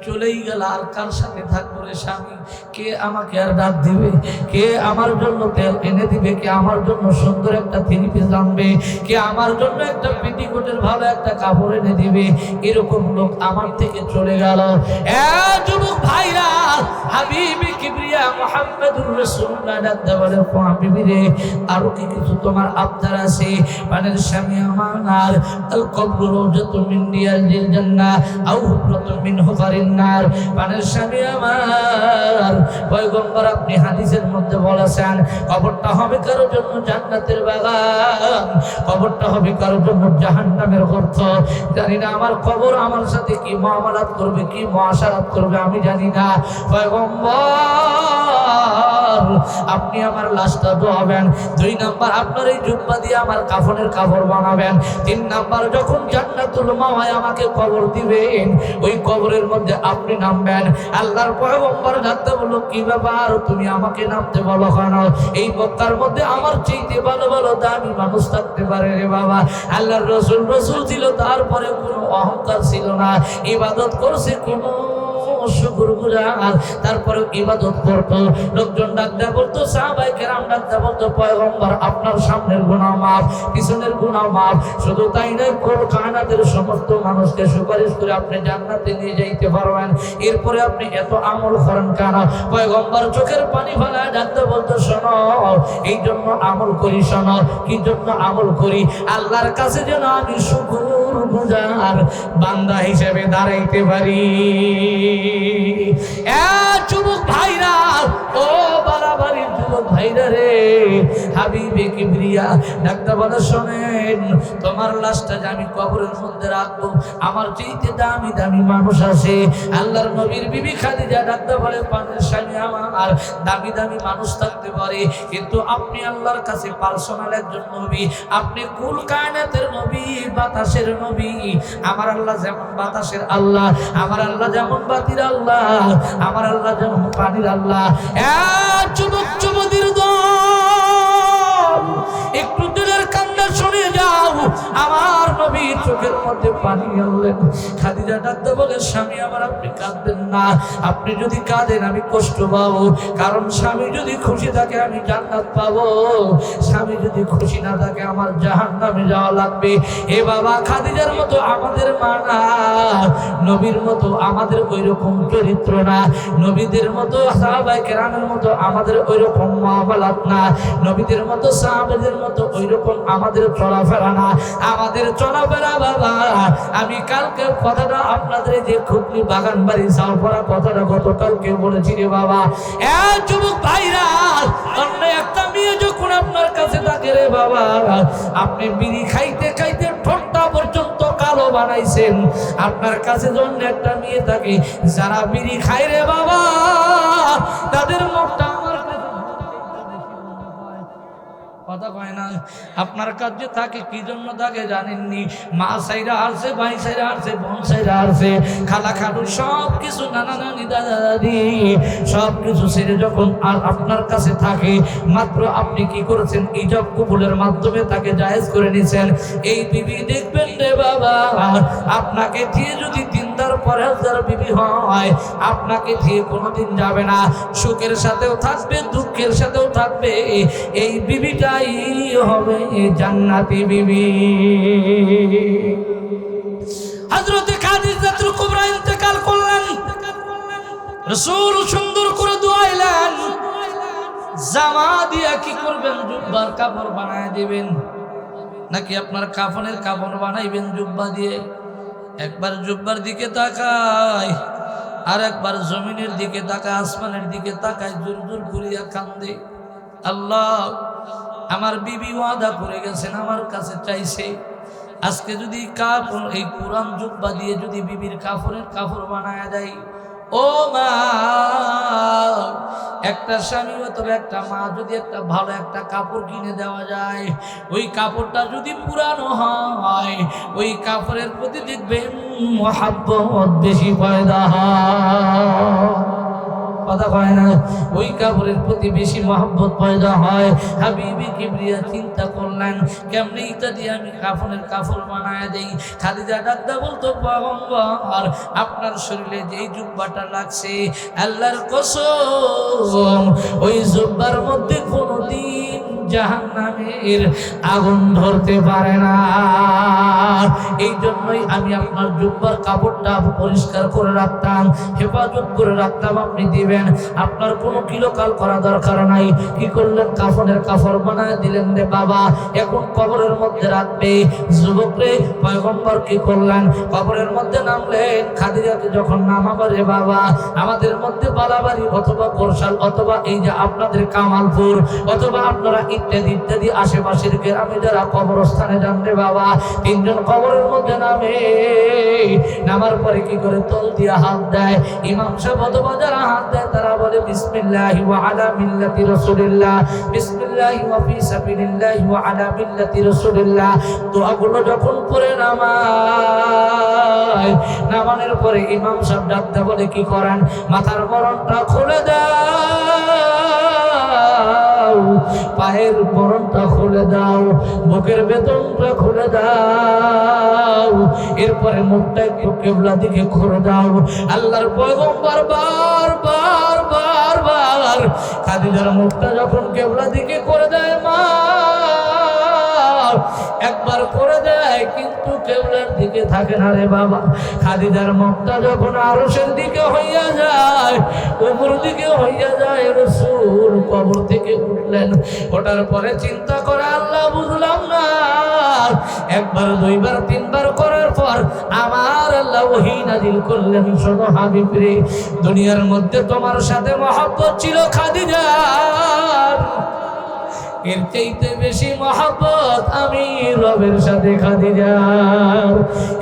চলেই গেল, আর কার সাথে থাকবো রে স্বামী? কে আমাকে আর ডাক দিবে? কে আমার জন্য তেল এনে দিবে? কে আমার জন্য সুন্দর একটা থ্রি পিস আনবে? কে আমার জন্য একটা পেটিকোটের ভালো একটা কাপড় এনে দিবে? এরকম লোক আমার থেকে চলে গেল। এ যুবক ভাইরা, হাবিবি কিবরিয়া মুহাম্মদুর রাসূলুল্লাহ ডাকতে বলে, হাবিবি রে, আরো কি কিছু তোমার আবদার আছে? পানের স্বামী আমার আল কবরু রাউযাতুম মিন রিয়াজিল জান্নাহ আও হুফরাতুম মিন হুফারিন নার। পানের স্বামী আমার, পয়গম্বর আপনি হাদিসের মধ্যে বলেছেন, কবরটা হবে কারোর জন্য জান্নাতের বাগান, কবরটা হবে কারোর জন্য জাহান্নামের গর্ত। জানি না আমার কবর আমার সাথে কি মুআমালাত করবে, কি মুআশারাত করবে, আমি জানি না। পয়গম্বর, আপনি আমার লাশটা ধোয়াবেন। দুই নাম্বার, আপনার এই জুব্বা দিয়ে আমার কাফনের কাপড় বানাবেন। তিন নাম্বার, যখন জান্নাতুল মাওয়ায় আমাকে কবর দিবেন, ওই কবরের মধ্যে আপনি নামবেন। আল্লাহর পয়গম্বর ডাকতে বলল, কি ব্যাপার, তুমি আমাকে নামতে বলো কেন? এই মক্কার মধ্যে আমার চাইতে ভালো ভালো দামি মানুষ থাকতে পারে রে বাবা। আল্লাহর রসুল ছিল, তারপরে কোনো অহংকার ছিল না, ইবাদত করছে কোনো শুকরগুজার, তারপরে ইবাদত করতো। লোকজন ডাকতে বলতো, সাহাবায়ে কেরাম ডাকতে বলতো, পয়গম্বর আপনার সামনের গুনাহ মাফ, পিছনের গুনাহ মাফ। শুধু তাই নয়, কোন কায়নাতের সমস্ত মানুষকে সুপারিশ করে আপনি জান্নাতে নিয়ে যাইতে পারবেন। এরপরে আপনি এত আমল করেন কেন? পয়গম্বর চোখের পানি ফেলায় ডাকতে বলতো, শোনো, এই জন্য আমল করি। শোনো, কি জন্য আমল করি? আল্লাহর কাছে যেন আমি শুকরগুজার বান্দা হিসেবে দাঁড়াইতে পারি। যুবক ভাইরা, ও বাড়াবাড়ির যুবক ভাইরা রে, হাবিবে কিবরিয়া ডাক্তার বলে, শোনেন, তোমার লাশটা যে আমি কবরের মধ্যে রাখবো, আমার চাইতে দামি দামি মানুষ আছে। আল্লাহর নবীর বিবি খাদিজা ডাক্তার বলে, পানের স্বামী আমার দামি দামি মানুষ থাকতে পারে, কিন্তু আপনি আল্লাহর কাছে পার্সোনাল একজন নবী, আপনি কুল কায়নাতের নবী, বাতাসের নবী। আমার আল্লাহ যেমন বাতাসের আল্লাহ, আমার আল্লাহ যেমন বাতির আল্লাহ, আমার আল্লাহ যেমন পানির আল্লাহ। যুবক যুবতীর দল, একটু দিলের কান্না শুনে যাও। আমার নবীর চোখের মধ্যে পানি আনলেন। খাদিজা ডাকতে বলে, স্বামী আমার, আপনি কাঁদবেন না। আপনি যদি কাঁদেন আমি কষ্ট পাবো, কারণ স্বামী যদি খুশি থাকে আমি জান্নাত পাবো, স্বামী যদি খুশি না থাকে আমার জাহান্নামে যাওয়া লাগবে। এ বাবা, খাদিজার মতো আমাদের মা না, নবীর মতো আমাদের ওই রকম চরিত্র না, নবীদের মতো সাহাবায়ে কেরামের মতো আমাদের ওই রকম মুআমালাত না, নবীদের মতো সাহাবাদের মতো ওই রকম আমাদের চলাফেরা না। আমাদের চলাফেরা বাবা, আমি কালকে কথাটা আপনাদের যে খুবলি বাগান বাড়ি সালপরা কথাটা গতকালকে বলেছি রে বাবা। যুবক ভাইরা, অন্য একটা মেয়ে যখন আপনার কাছে থাকে রে বাবা, আপনি বিড়ি খাইতে খাইতে ঠোঁটটা পর্যন্ত কালো বানাইছেন। আপনার কাছে যখন একটা মেয়ে থাকে, যারা বিড়ি খায় রে বাবা, তাদের মুখটা আমার কথা কয় না। আপনার কাছে থাকে কি জন্য থাকে জানেননি? মা সাইরা আসছে, ভাই সাইরা আসছে, বোন সাইরা আসছে, খালা খালু সব কিছু, নানা নানি দাদা দাদি সব কিছু ছেড়ে যখন আর আপনার কাছে থাকে, মাত্র আপনি কি করেছেন? ইজাব কবুলের মাধ্যমে তাকে জায়েজ করে নিয়েছেন। এই বিবি দেখবেন রে বাবা, আপনাকে দিয়ে যদি দিনদার পরেজগার বিবি হয়, আপনাকে দিয়ে কোনোদিন যাবে না, সুখের সাথেও থাকবে, দুঃখের সাথেও থাকবে। এই বিবিটাই হবে জান্নাতি বিবি। হযরত খাদিজাতুল কুবরা ইন্তেকাল করলেন। রাসূল সুন্দর করে দোয়াইলেন, জামা দিয়া কি করবেন? জুব্বার কাপড় বানায় দিবেন, নাকি আপনার কাফনের কাপড় বানাইবেন জুব্বা দিয়ে? একবার জুব্বার দিকে তাকায়, আর একবার জমিনের দিকে তাকায়, আসমানের দিকে তাকায়, জোর জোর করিয়া কান্দে। আল্লাহ, আমার বিবি ওয়াদা করে গেছেন, আমার কাছে চাইছে, আজকে যদি কাপড় এই পুরান জুব্বা দিয়ে যদি বিবির কাফনের কাপড় বানায় দেয়, ও মা, একটা স্বামী অথবা একটা মা যদি একটা ভালো একটা কাপড় কিনে দেওয়া যায়, ওই কাপড়টা যদি পুরানো হয়, ওই কাপড়ের প্রতি দেখবেন মহাব্বত বেশি পয়দা হয়। কথা কয় না? ওই কাপড়ের প্রতি বেশি মহব্বত পয়দা হয়। হাবিবে কিবরিয়া চিন্তা করলেন, কেমনে এটা দিয়ে আমি কাফনের কাপড় বানায় দেই। খাদিজা ডাকদা বলতো, পয়গম্বর, আপনার শরীরে যেই জুব্বাটা লাগছে, আল্লাহর কসম, ওই জুব্বার মধ্যে কোনোদিন জাহান্নামের আগুন ধরতে পারে না। এই জন্যই আমি আপনার জুব্বার কাপড়টা পরিষ্কার করে রাখতাম, হেফাজত করে রাখতাম, আপনি দিবেন। আপনার কোনো কিলোকাল করা দরকার নাই। কি করলেন? কাফনের কাপড় বানায় দিলেন রে বাবা, এখন কবরের মধ্যে রাখবে। যুবক রে, পয়গম্বর কি করলেন? কবরের মধ্যে নামলেন। খাদিজাকে যখন নামাবে রে বাবা, আমাদের মধ্যে বালাবাড়ি অথবা বর্ষাল অথবা এই যে আপনাদের কামালপুর অথবা আপনারা ইত্যাদি ইত্যাদি আশেপাশের গ্রামে যারা কবরস্থানে যান রে বাবা, তিনজন কবরের মধ্যে নামে। নামার পরে কি করে? তল দিয়া হাত দেয়। ইমাম সাহেব অথবা যারা হাত দেয় তারা বলে বিসমিল্লাহি ওয়া আলা মিল্লাতি রাসূলিল্লাহ, বিসমিল্লাহি ওয়া ফি সাবিলিল্লাহি ওয়া আলা মিল্লাতি রাসূলিল্লাহ। দোয়াগুলো যখন পড়ে নামায়, নামানোর পরে ইমাম সাহেব ডাকতে বলে কি করেন? মাথার বরণটা খুলে দাও, পায়ের বরণটা খুলে দাও, বুকের বেতনটা খুলে দাও, এরপরে মুখটা একটু কিবলা দিকে ঘুরে দাও। আল্লাহর পয়গম্বর বারবার বারবার খাদিজার মুখটা যখন কিবলা দিকে করে দেয়, মা একবার করে দেয়, কিন্তু কিবলার দিকে থাকে না রে বাবা। খাদিজার মুখটা যখন আরশের দিকে হইয়া যায়, উপর দিকে হইয়া যায়, রাসূল কবর থেকে উঠলেন। ওঠার পরে চিন্তা করে, আল্লাহ বুঝলাম না, একবার দুইবার তিনবার করার পর আমার আল্লাহ ওহী নাযিল করলেন, শোনো হাবিব রে, দুনিয়ার মধ্যে তোমার সাথে মহব্বত ছিল খাদিজার, এর চাইতে বেশি মহব্বত আমি রবের সাথে খাদিজার।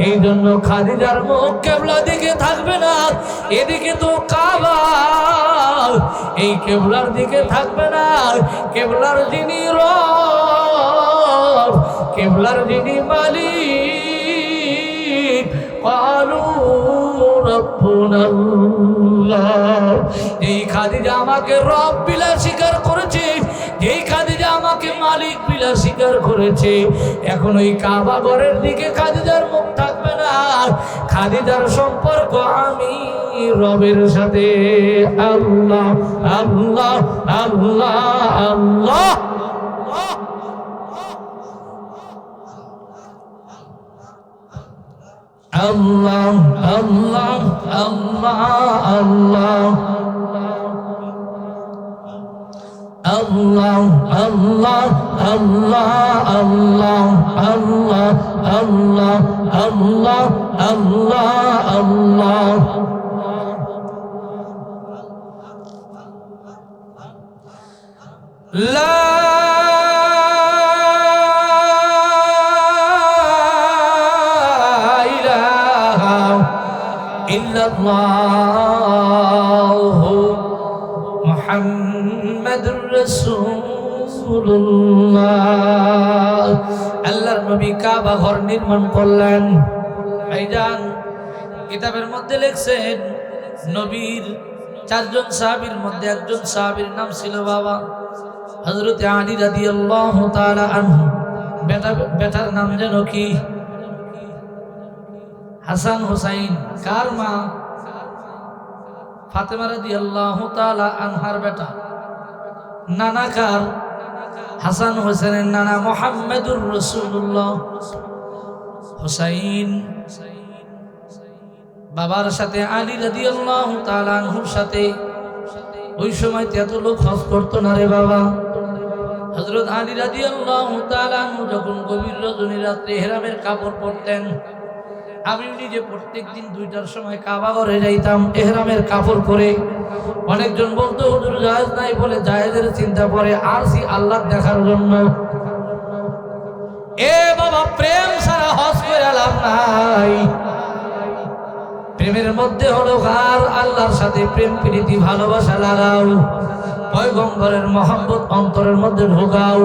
এই জন্য খাদিজার মুখ কিবলা দিকে থাকবে না, এদিকে তো কাবা, এই কিবলার দিকে থাকবে না। কিবলার যিনি রব, কিবলার যিনি মালিক, ক্বালু রাব্বুনাল্লাহ। এই খাদিজা আমাকে রব বিলা স্বীকার করেছে, এই খাদিজা আমাকে মালিক বিলা স্বীকার করেছে, এখন ওই কাবা ঘরের দিকে খাদিজার মুখ থাকবে না। খাদিজার সম্পর্ক আমি রবের সাথে। আল্লাহ আল্লাহ আল্লাহ আল্লাহ। আল্লাহ আল্লাহ আল্লাহ আল্লাহ আল্লাহ আল্লাহ আল্লাহ আল্লাহ আল্লাহ আল্লাহ আল্লাহ আল্লাহ আল্লাহ। লা ইল্লাল্লাহু মুহাম্মাদুর রাসূলুল্লাহ। আল্লাহর নবী কাবা ঘর নির্মাণ করলেন। ভাইজান, কিতাবের মধ্যে লিখছেন নবীর চারজন সাহাবীর মধ্যে একজন সাহাবীর নাম ছিল বাবা হযরত আলী রাদিয়াল্লাহু তাআলা আনহু। বেটার নাম যেন কি? হাসান হুসাইন। কার মা? ফাতেমা রাদিয়াল্লাহু তাআলা আনহার বেটা। নানা কার? হাসান হুসাইনের নানা মুহাম্মদুর রাসূলুল্লাহ। হুসাইন বাবার সাথে আলী রাদিয়াল্লাহু তাআলা আনহুর সাথে ওই সময় এত লোক হজ করতো না রে বাবা। হযরত আলী রাদিয়াল্লাহু তাআলা আনহু যখন গভীর রজনী রাতে ইহরামের কাপড় পরতেন, আমি নিজে প্রত্যেকদিন 2টার সময় কাবা ঘরে যাইতাম ইহরামের কাপড় পরে। অনেকজন বলতো হুজুর জায়েজ নাই, বলে জায়েজের চিন্তা করে আসি আল্লাহ দেখার জন্য। এ বাবা, প্রেম ছাড়া হজ করে লাভ নাই। প্রেমের মধ্যে হলো আর আল্লাহর সাথে প্রেম প্রীতি ভালোবাসা লাগাও, পয়গম্বরের মহব্বত অন্তরের মধ্যে ঢোকাও,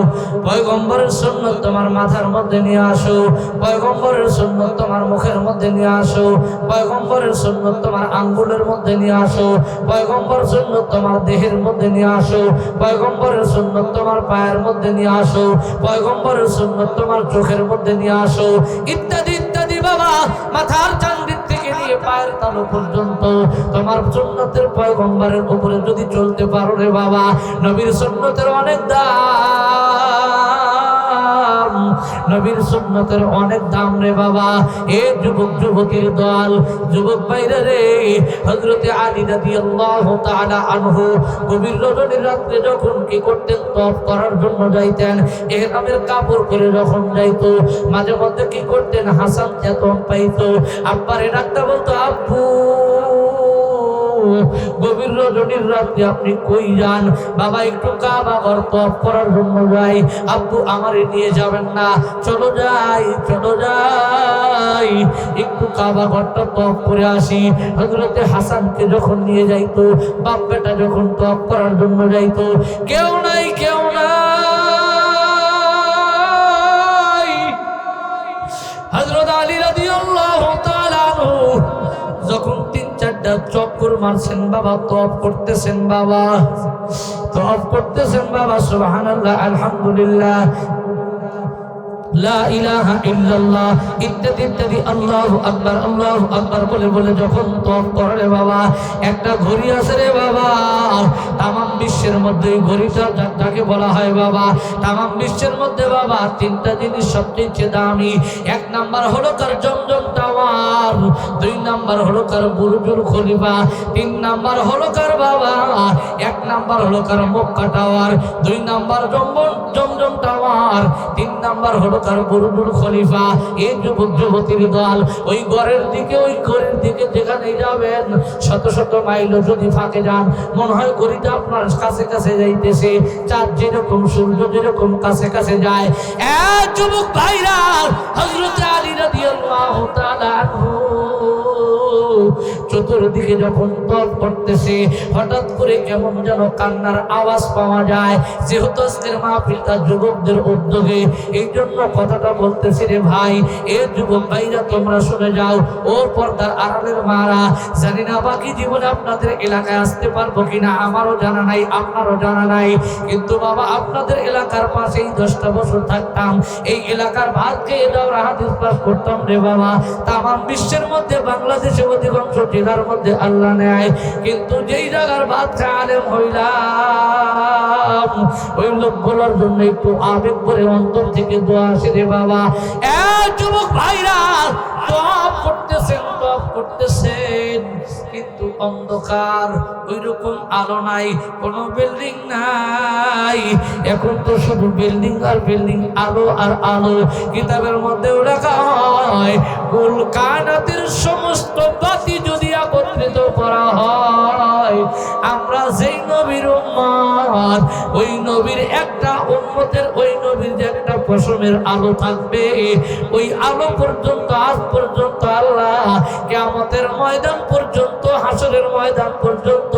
পয়গম্বরের সুন্নাত তোমার মাথার মধ্যে নিয়ে আসো, পয়গম্বরের সুন্নাত তোমার মুখের মধ্যে নিয়ে আসো, পয়গম্বরের সুন্নাত তোমার আঙ্গুলের মধ্যে নিয়ে আসো, পয়গম্বরের সুন্নাত তোমার দেহের মধ্যে নিয়ে আসো, পয়গম্বরের সুন্নাত তোমার পায়ের মধ্যে নিয়ে আসো, পয়গম্বরের সুন্নাত তোমার চোখের মধ্যে নিয়ে আসো, ইত্যাদি ইত্যাদি। বাবা, মাথার চান্দির থেকে নিয়ে পায়ের তালু পর্যন্ত তোমার সুন্নাতের পয়গম্বরের উপরে যদি চলতে পারো রে বাবা, নবীর সুন্নতের অনেক দাম, নবীর সুন্নতের অনেক দাম রে বাবা। এ যুবক যুবতীর দল, যুবক ভাইরা রে, হযরতে আলী রাদিয়াল্লাহু তাআলা আনহু গভীর রজনীর রাতে যখন কি করতেন, তওয়াফ করার জন্য যাইতেন, ইহরামের কাপড় পরে যখন যাইতো, মাঝে মধ্যে কি করতেন, হাসান চেতন পাইতো, আব্বারে ডাকতে বলতো, আব্বু গভীর রজনীর রাতে আপনি কই যান? বাবা, একটু কাবা ঘর তওয়াফ করার জন্য যাই। আব্বু, আমারে নিয়ে যাবেন না? চলো যাই, চলো যাই, একটু কাবা ঘরটা তওয়াফ করে আসি। হযরতে হাসানকে যখন নিয়ে যাইতো, বাপ বেটা যখন তওয়াফ করার জন্য যাইতো, কেউ নাই, কেউ নাই। হযরত আলী রাদিয়াল্লাহু তাআলা আনহু যখন 3-4টা চক্কর মারছেন বাবা, তওয়াফ করতেছেন বাবা, তওয়াফ করতেছেন বাবা, সুবহানাল্লাহ, আলহামদুলিল্লাহ, লা ইলাহা ইল্লাল্লাহ ইত্যাদি ইত্যাদি, আল্লাহু আকবার, আল্লাহু আকবার বলে বলে যখন তওয়াফ করে রে বাবা, একটা ঘড়ি আছে রে বাবা, তামাম বিশ্বের মধ্যে ঘড়িটা যাকে বলা হয় বাবা, তামাম বিশ্বের মধ্যে বাবা 3টা জিনিস সবচেয়ে দামি। 1 নাম্বার হলো কার জমজম টাওয়ার, 2 নাম্বার হলো কার বুরজুল খলিফা, 3 নাম্বার হলো কার বাবা, 1 নাম্বার হলো কার মক্কা টাওয়ার, 2 নাম্বার জমজম টাওয়ার, 3 নাম্বার হলো কার বুরজুল খলিফা। এই যুবক যুবতীর দল, ওই ঘরের দিকে, ওই ঘরের দিকে যেখানে যাবেন, শত শত মাইল যদি ফাঁকে যান, মনে হয় ঘড়িটা আপনার কাছে কাছে যাইতেছে। চাঁদ যেরকম, সূর্য যেরকম কাছে কাছে যায়। এক যুবক ভাইরা, হযরতে আলী রাদিয়াল্লাহু তাআলা আনহু চতুর্দিকে যখন তওয়াফ করতেছে, হঠাৎ করে কেমন যেন কান্নার আওয়াজ পাওয়া যায়। যেহেতু আজকের মাহফিলটা যুবকদের উদ্যোগে, এই জন্য কথাটা বলতেছি রে ভাই। এ যুবক ভাইরা, তোমরা শুনে যাও, ও পর্দার আড়ালের মারা, জানি না বাকি জীবনে আপনাদের এলাকায় আসতে পারবো কিনা, আমারও জানা নাই, আপনারও জানা নাই, কিন্তু বাবা আপনাদের এলাকার পাশেই 10টা বছর থাকতাম, এই এলাকার ভাত খেয়ে যাওয়ার হাদিস পাস করতাম রে বাবা। তামাম বিশ্বের মধ্যে বাংলাদেশে অধিকাংশ জেলার মধ্যে আল্লাহ নেয়, কিন্তু যেই জায়গার ভাত খায় আলেম হইলাম, ওই লোকগুলোর জন্য একটু আবেগ করে অন্তর থেকে দোয়া আসে রে বাবা। এক যুবক ভাইরা তওয়াফ করতেছেন, তওয়াফ করতেছেন, কিন্তু অন্ধকার, ওই রকম আলো নাই, কোনো বিল্ডিং নাই। এখন তো শুধু বিল্ডিং আর বিল্ডিং, আলো আর আলো। কিতাবের মধ্যেও লেখা হয়, কুল কায়নাতের সমস্ত বাতি যদি একত্রিত করা হয়, আমরা যেই নবীর উম্মত, ওই নবীর একটা উম্মতের, ওই নবীর যে একটা পশমের আলো থাকবে, ওই আলো পর্যন্ত, আজ পর্যন্ত আল্লাহ কিয়ামতের ময়দান পর্যন্ত, হাসরের ময়দান পর্যন্ত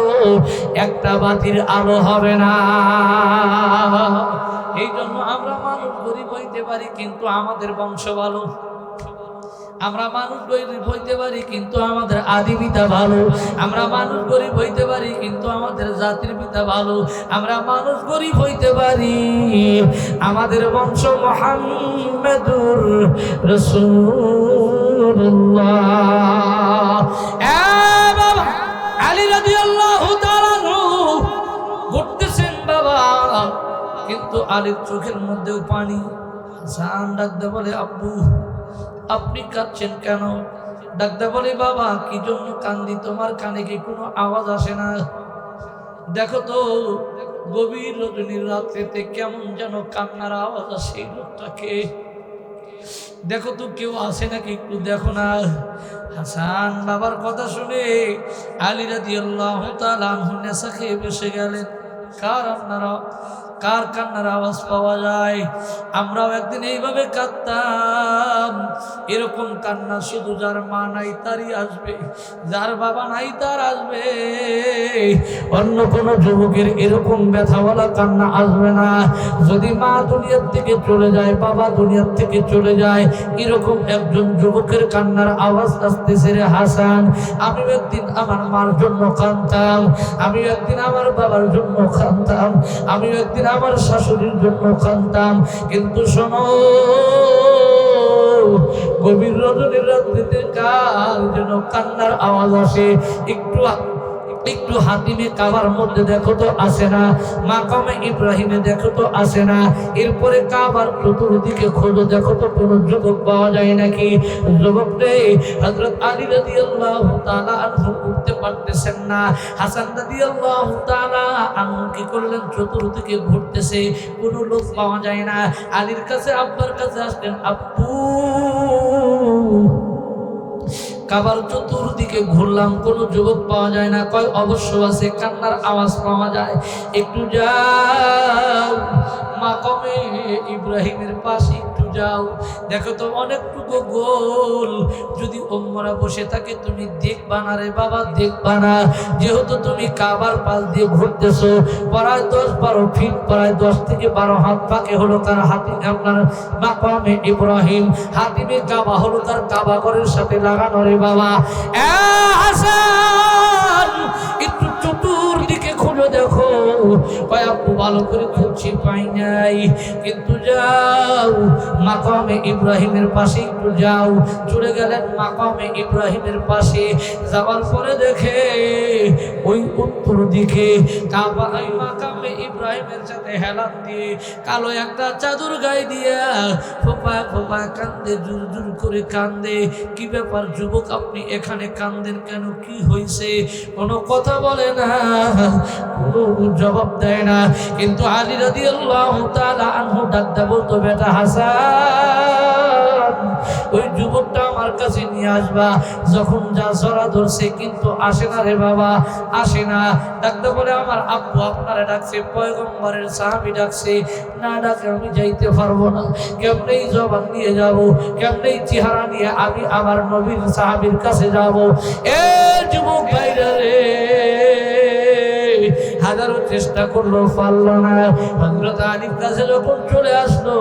একটা বাতির আলো হবে না। এই জন্য আমরা মানুষ গরিব হইতে পারি, কিন্তু আমাদের বংশ ভালো। আমরা মানুষ গরিব হইতে পারি, কিন্তু আমাদের আদি পিতা ভালো। আমরা মানুষ গরিব হইতে পারি, কিন্তু আমাদের জাতির পিতা ভালো। আমরা মানুষ গরিব হইতে পারি, আমাদের বংশ মুহাম্মাদুর রাসূলুল্লাহ। বাবা আলী রাদিয়াল্লাহু তাআলা ঘুরতেছেন বাবা, কিন্তু আলীর চোখের মধ্যেও পানি। হাসান ডাকতে বলে, আব্বু আপনি কাঁদছেন কেন? ডাক্তার বলে বাবা কি জন্য কান্দি, তোমার কানে কি কোনো আওয়াজ আসে না? দেখো তো গভীর রজনীর রাত্রিতে কেমন যেন কান্নার আওয়াজ আসে, এই লোকটাকে দেখো তো কেউ আসে নাকি একটু দেখো না। হাসান বাবার কথা শুনে আলী রাদিয়াল্লাহু তাআলা আনহু নেশা খেয়ে বসে গেলেন। কার কান্নার আওয়াজ পাওয়া যায়? আমরাও একদিন এইভাবে কাঁদতাম। এরকম কান্না শুধু যার মা নাই তারই আসবে, যার বাবা নাই তার আসবে। অন্য কোনো যুবকের এরকম ব্যথাওয়ালা কান্না আসবে না। যদি মা দুনিয়ার থেকে চলে যায়, বাবা দুনিয়ার থেকে চলে যায়, এরকম একজন যুবকের কান্নার আওয়াজ আসতেছে রে হাসান। আমি একদিন আমার মার জন্য কাঁদতাম, আমি একদিন আমার বাবার জন্য কাঁদতাম, আমি একদিন আমার শাশুড়ির জন্য কাঁদতাম। কিন্তু শোনো, গভীর রজনীর রাত্রিতে কার যেন কান্নার আওয়াজ আসে। একটু হাতিমে কাবার মধ্যে দেখো তো আসে না, মাকামে ইব্রাহিমে দেখো তো আসে না। এরপরে কাবার চতুর্দিকে খোঁজো, দেখো তো কোনো যুবক পাওয়া যায় নাকি। যুবকটা হযরত আলী রাদিয়াল্লাহু তাআলা আনহু উঠতে পারতেছেন না। হাসান রাদিয়াল্লাহু তাআলা আনহু কি করলেন, চতুর্দিকে ঘুরতেছে, কোনো লোক পাওয়া যায় না। আলীর কাছে আব্বার কাছে আসলেন, আব্বু কাবার চতুর্দিকে ঘুরলাম, কোনো যুবক পাওয়া যায় না। কয় অবশ্য আছে, কান্নার আওয়াজ পাওয়া যায়। একটু যাও মাকামে ইব্রাহিমের পাশে, একটু যাও, দেখো তো অনেকটুকু গোল। যদি ওমরা বসে থাকে তুমি দেখবা না রে বাবা, দেখবা না। যেহেতু তুমি কাবার পাশ দিয়ে ঘুরতেছো, প্রায় 10-12 ফিট, প্রায় 10 থেকে 12 হাত পাকে হলো তার হাতি, আপনার মাকামে ইব্রাহিম। হাতিমে কাবা হলো তার কাবা ঘরের সাথে লাগানো রে বাবা। হাসান একটু চতুর্দিকে খুঁজে দেখো। কয় আপু ভালো করে খুঁজছি, পাই নাই। কিন্তু যাও মাকামে ইব্রাহিমের পাশে, একটু যাও। চলে গেলেন মাকামে ইব্রাহিমের পাশে। যাওয়ার পরে দেখে ওই উত্তর দিকে কাবা, ওই মাকামে ইব্রাহিমের সাথে হেলান দিয়ে কালো একটা চাদর গায়ে দিয়া ফোপা ফোপা কান্দে, জোর জোর করে কান্দে। কি ব্যাপার যুবক, আপনি এখানে কান্দেন কেন, কি হয়েছে? কোনো কথা বলে না, কোনো জবাব দেয় না। কিন্তু আলী রাদিয়াল্লাহু তাআলা আনহু ডাকতে বলতো, বেটা হাসান ওই যুবকটা আমার কাছে নিয়ে আসবা। যখন যা জরা ধরছে কিন্তু আসে না রে বাবা, আসে না। ডাকতে বলে আমার আব্বু আপনারা ডাকছে, পয়গম্বরের সাহাবী ডাকছে, না ডাকে আমি যাইতে পারবো না। কেমনেই জবান নিয়ে যাব, কেমনেই চেহারা নিয়ে আমি আমার নবীর সাহাবীর কাছে যাব। এ যুবক ভাইরা রে, হাজারো চেষ্টা করলো, পারল না। হযরত আলীর কাছে যখন চলে আসলো,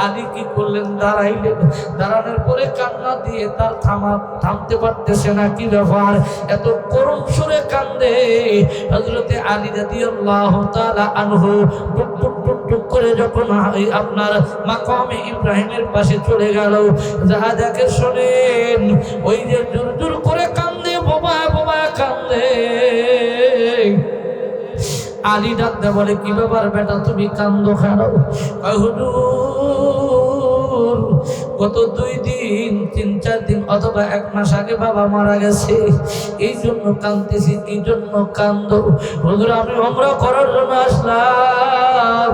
আলী কি করলেন, দাঁড়াইলেন। দাঁড়ানোর পরে কান্না দিয়ে তার থামতে পারতেছে না। কি ব্যাপার, এত করুণ সুরে কান্দে। হযরতে আলী রাদিয়াল্লাহু তাআলা আনহু টুক টুক টুক টুক করে যখন আপনার মাকামে ইব্রাহিমের পাশে চলে গেল, যা দেখে শোনেন, ওই যে জোর জোর করে কান্দে, বোবা বোবা কান্দে। আলী ডাকতে বলে, কি ব্যাপার বেটা, তুমি কান্দো কেন? হুজুর গত 2 দিন 3-4 দিন অথবা 1 মাস আগে বাবা মারা গেছে, এই জন্য কাঁদতেছি। কি জন্য কান্দো? হুজুর আমি উমরা করার জন্য আসলাম,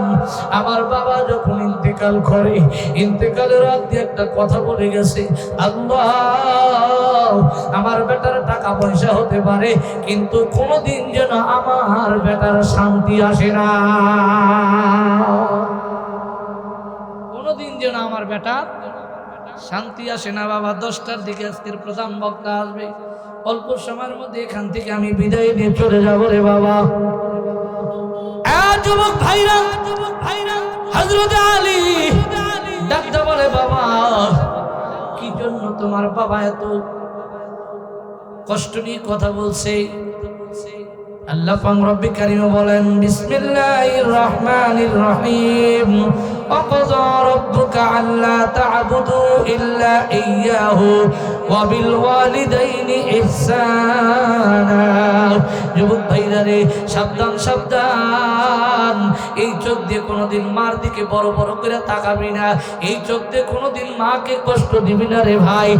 আমার বাবা যখন ইন্তেকাল করে, ইন্তেকালের আগে একটা কথা বলে গেছে, আল্লাহ আমার বেটার টাকা পয়সা হতে পারে, কিন্তু কোনোদিন যেন আমার বেটার শান্তি আসে না, কোনোদিন যেন আমার বেটা শান্তি আসে না। বাবা 10টার দিকে আজকের প্রধান বক্তা আসবে, অল্প সময়ের মধ্যে এখান থেকে আমি বিদায় নিয়ে চলে যাব রে বাবা। যুবক ভাইরা, হযরত আলী ডাকতে বলে, বাবা কি জন্য তোমার বাবা এত কষ্ট নিয়ে কথা বলছে? আল্লাহ পাক রব্বি কারীম বলেন, বিসমিল্লাহির রহমানির রহিম, وقضى ربك ألا تعبدوا إلا إياه وبالوالدين إحسانا। যুবক ভাইরা রে, সাবধান সাবধান, এই চোখ দিয়ে কোনোদিন মার দিকে বড় বড় করে তাকাবি না, এই চোখ দিয়ে কোনোদিন মাকে কষ্ট দিবি না রে ভাই।